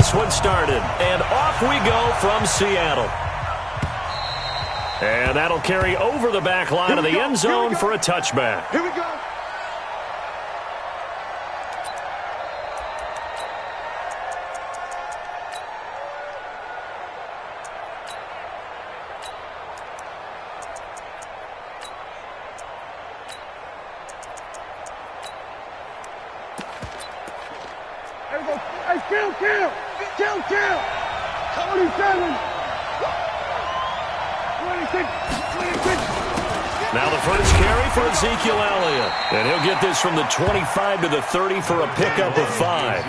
this one started. And off we go from Seattle. And that'll carry over the back line of the end zone for a touchback. Here we go. Hey, kill! 27! 26! Now the first carry for Ezekiel Elliott. And he'll get this from the 25 to the 30 for a pickup of 5.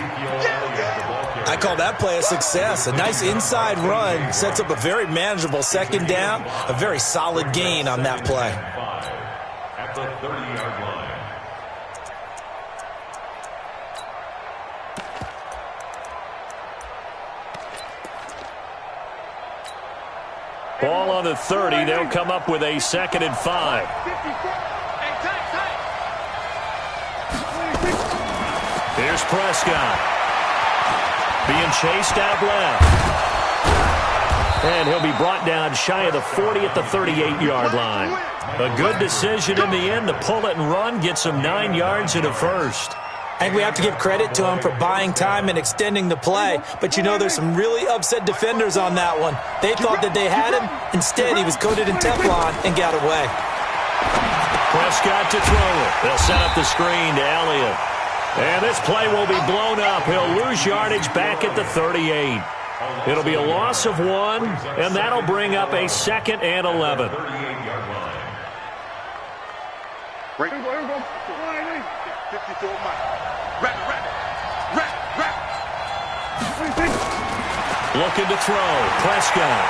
I call that play a success. A nice inside run sets up a very manageable second down. A very solid gain on that play. At the 30-yard line. Ball on the 30. They'll come up with a 2nd and 5. Here's Prescott. Being chased out left. And he'll be brought down shy of the 40 at the 38-yard line. A good decision in the end to pull it and run, get some 9 yards in a first. I think we have to give credit to him for buying time and extending the play. But, you know, there's some really upset defenders on that one. They thought that they had him. Instead, he was coated in Teflon and got away. Prescott to throw it. They'll set up the screen to Elliott. And this play will be blown up. He'll lose yardage back at the 38. It'll be a loss of 1, and that'll bring up a 2nd and 11. Here we go. 52 miles. Wrap. Looking to throw. Prescott.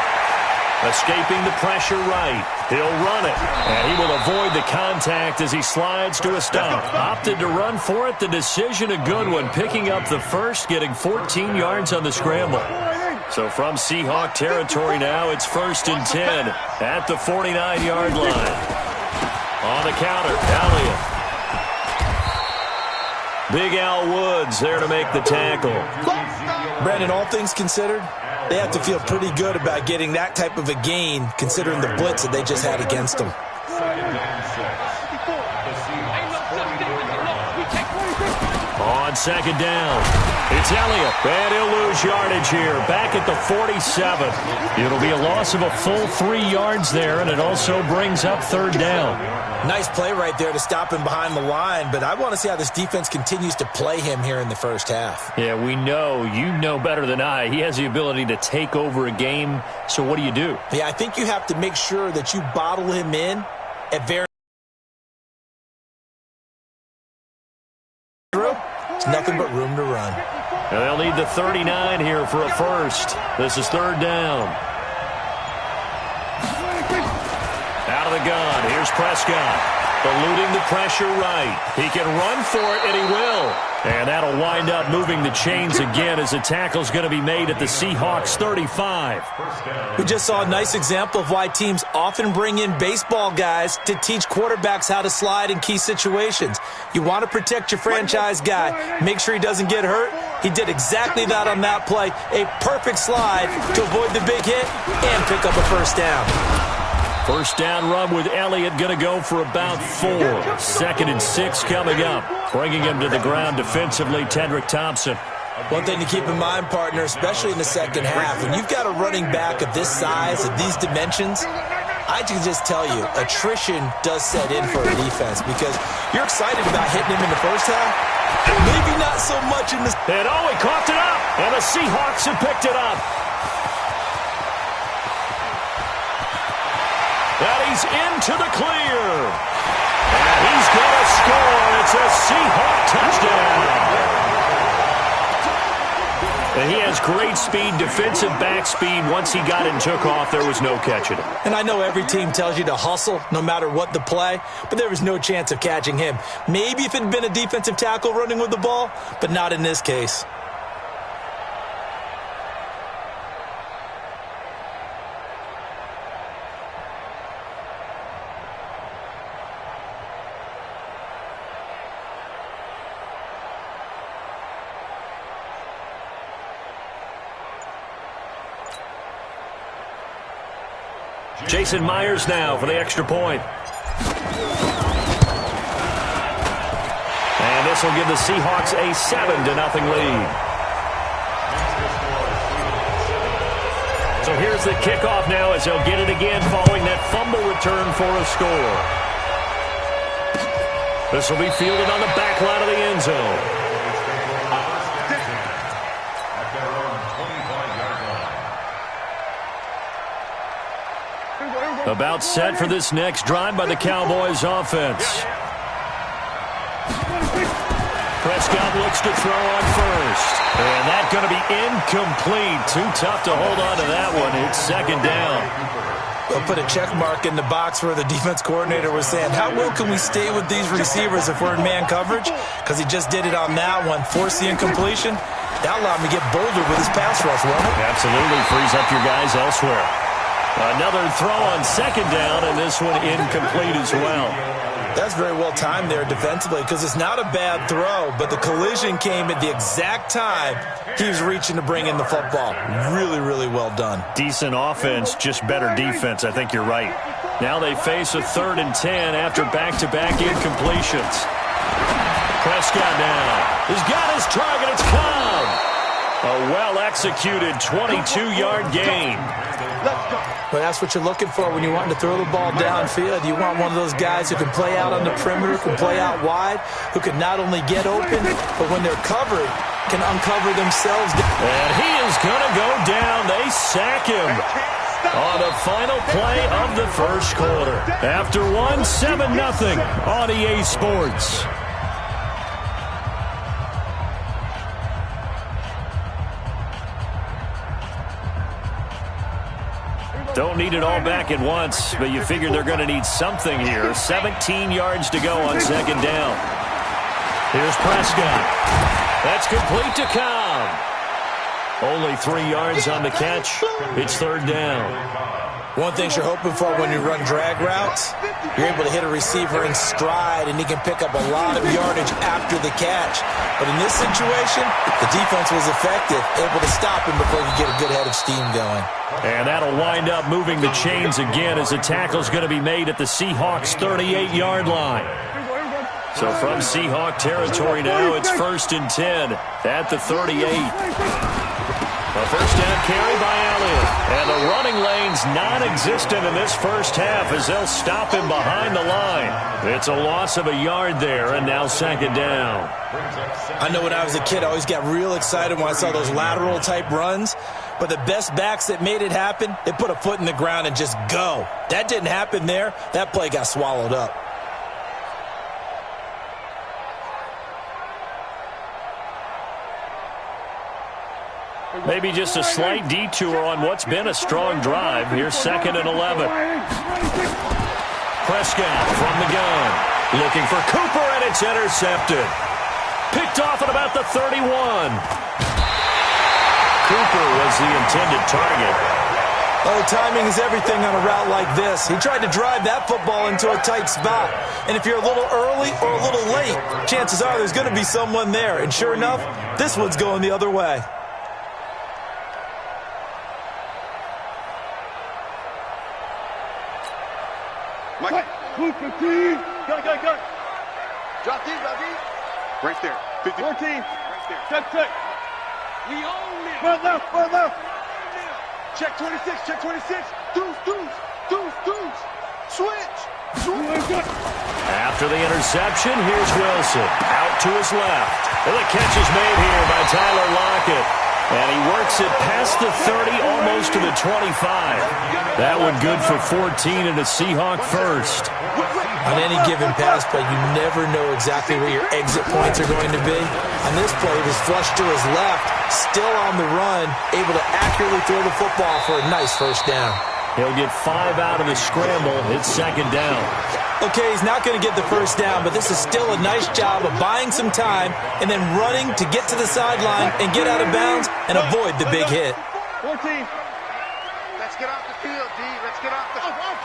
Escaping the pressure right. He'll run it. And he will avoid the contact as he slides to a stop. Opted to run for it. The decision a good one. Picking up the first, getting 14 yards on the scramble. So from Seahawk territory now, it's 1st and 10 at the 49-yard line. On the counter, Elliott. Big Al Woods there to make the tackle. Brandon, all things considered, they have to feel pretty good about getting that type of a gain, considering the blitz that they just had against them. On 2nd down, it's Elliott, and he'll lose yardage here, back at the 47. It'll be a loss of a full 3 yards there, and it also brings up 3rd down. Nice play right there to stop him behind the line, but I want to see how this defense continues to play him here in the first half. Yeah, we know. You know better than I. He has the ability to take over a game, so what do you do? Yeah, I think you have to make sure that you bottle him in at very... There's nothing but room to run. And they'll need the 39 here for a first. This is 3rd down. Out of the gun, here's Prescott. Eluding the pressure right. He can run for it, and he will. And that'll wind up moving the chains again as the tackle's going to be made at the Seahawks 35. We just saw a nice example of why teams often bring in baseball guys to teach quarterbacks how to slide in key situations. You want to protect your franchise guy. Make sure he doesn't get hurt. He did exactly that on that play. A perfect slide to avoid the big hit and pick up a first down. First down run with Elliott going to go for about 4. 2nd and 6 coming up. Bringing him to the ground defensively, Tedrick Thompson. One thing to keep in mind, partner, especially in the second half, when you've got a running back of this size, of these dimensions, I can just tell you, attrition does set in for a defense because you're excited about hitting him in the first half. Maybe not so much in the... And he coughed it up, and the Seahawks have picked it up. And he's into the clear. And he's going to score. It's a Seahawk touchdown. And he has great speed, defensive back speed. Once he got and took off, there was no catching him. And I know every team tells you to hustle no matter what the play, but there was no chance of catching him. Maybe if it had been a defensive tackle running with the ball, but not in this case. Jason Myers now for the extra point. And this will give the Seahawks a 7-0 lead. So here's the kickoff now as they'll get it again following that fumble return for a score. This will be fielded on the back line of the end zone. About set for this next drive by the Cowboys offense. Prescott looks to throw on first. And that's going to be incomplete. Too tough to hold on to that one. It's second down. We'll put a check mark in the box where the defense coordinator was saying, how well can we stay with these receivers if we're in man coverage? Because he just did it on that one. Force the incompletion. That allowed him to get bolder with his pass rush, won't it? Absolutely. Frees up your guys elsewhere. Another throw on second down, and this one incomplete as well. That's very well timed there defensively because it's not a bad throw, but the collision came at the exact time he was reaching to bring in the football. Really, really well done. Decent offense, just better defense. I think you're right. Now they face a 3rd and 10 after back-to-back incompletions. Prescott now. He's got his target. It's Cobb. A well-executed 22-yard gain. But that's what you're looking for when you want to throw the ball downfield. You want one of those guys who can play out on the perimeter, can play out wide, who can not only get open, but when they're covered, can uncover themselves. And he is going to go down. They sack him on the final play of the first quarter. After 7-0 on EA Sports. Don't need it all back at once, but you figure they're going to need something here. 17 yards to go on second down. Here's Prescott. That's complete to Cobb. Only 3 yards on the catch. It's third down. One thing you're hoping for when you run drag routes, you're able to hit a receiver in stride, and he can pick up a lot of yardage after the catch. But in this situation, the defense was effective, able to stop him before he could get a good head of steam going. And that'll wind up moving the chains again as the tackle's going to be made at the Seahawks' 38-yard line. So from Seahawk territory now, it's 1st and 10 at the 38. A first down carry by Elliott. And the running lane's non-existent in this first half as they'll stop him behind the line. It's a loss of a yard there, and now second down. I know when I was a kid, I always got real excited when I saw those lateral-type runs. But the best backs that made it happen, they put a foot in the ground and just go. That didn't happen there. That play got swallowed up. Maybe just a slight detour on what's been a strong drive. Here's 2nd and 11. Prescott from the gun. Looking for Cooper, and it's intercepted. Picked off at about the 31. Cooper was the intended target. Oh, timing is everything on a route like this. He tried to drive that football into a tight spot. And if you're a little early or a little late, chances are there's going to be someone there. And sure enough, this one's going the other way. Mike. Go. Drop these. Right there. 50. 14. Right there. Check. We own it. Right left. Check 26. Deuce. Switch. After the interception, here's Wilson. Out to his left. And the catch is made here by Tyler Lockett. And he works it past the 30, almost to the 25. That one good for 14 and a Seahawk first. On any given pass play, you never know exactly where your exit points are going to be. On this play, it was flushed to his left, still on the run, able to accurately throw the football for a nice first down. He'll get 5 out of the scramble. It's second down. Okay, he's not going to get the first down, but this is still a nice job of buying some time and then running to get to the sideline and get out of bounds and avoid the big hit. 14. Let's get off the field, D. Let's get off the field.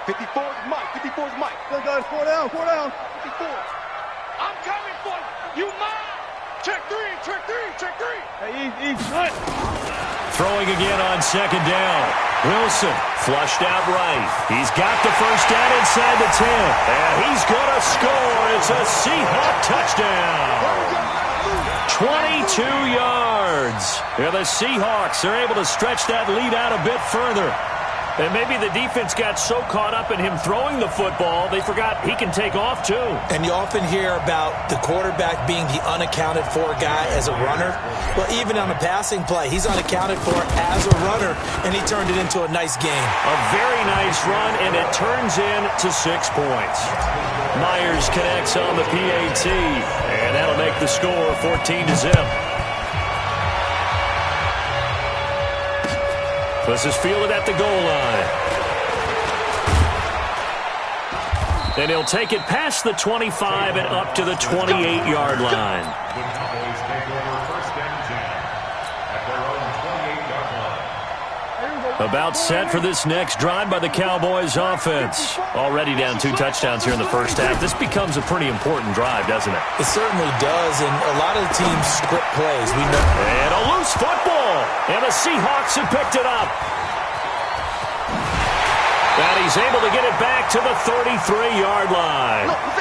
54 is Mike. Good guys, 4 down. 54. I'm coming for you. You mine. Check three. Hey, easy. Throwing again on second down. Wilson flushed out right. He's got the first down inside the 10. And he's going to score. It's a Seahawk touchdown. 22 yards. Yeah, the Seahawks are able to stretch that lead out a bit further. And maybe the defense got so caught up in him throwing the football, they forgot he can take off too. And you often hear about the quarterback being the unaccounted for guy as a runner. Well, even on a passing play, he's unaccounted for as a runner, and he turned it into a nice game. A very nice run, and it turns into 6 points. Myers connects on the PAT, and that'll make the score 14-0. This is fielded at the goal line. And he'll take it past the 25 and up to the 28-yard line. The Cowboys take over first and 10 at their own 28-yard line. About set for this next drive by the Cowboys offense. Already down 2 touchdowns here in the first half. This becomes a pretty important drive, doesn't it? It certainly does, and a lot of the teams script plays. We know. And a loose football. And the Seahawks have picked it up. And he's able to get it back to the 33-yard line.